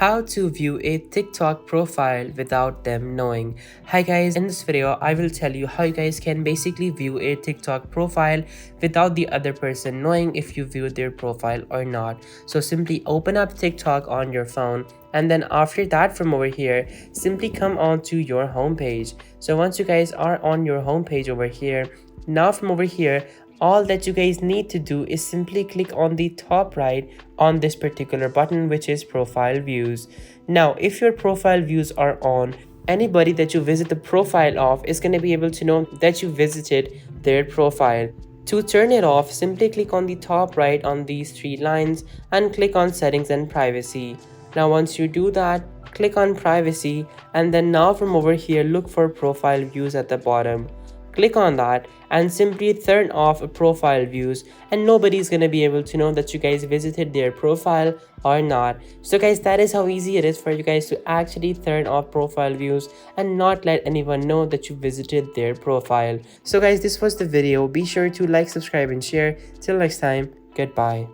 How to view a TikTok profile without them knowing. Hi guys, in this video I will tell you how you guys can basically view a TikTok profile without the other person knowing if you viewed their profile or not. So simply open up TikTok on your phone, and then after that, from over here, simply come on to your homepage. So once you guys are on your homepage over here, now from over here, all that you guys need to do is simply click on the top right on this particular button, which is profile views. Now if your profile views are on, anybody that you visit the profile of is going to be able to know that you visited their profile. To turn it off, simply click on the top right on these three lines and click on settings and privacy. Now once you do that, click on privacy, and then now from over here look for profile views at the bottom. Click on that and simply turn off profile views, and nobody's gonna be able to know that you guys visited their profile or not. So guys, that is how easy it is for you guys to actually turn off profile views and not let anyone know that you visited their profile. So guys, this was the video. Be sure to like, subscribe and share. Till next time, goodbye.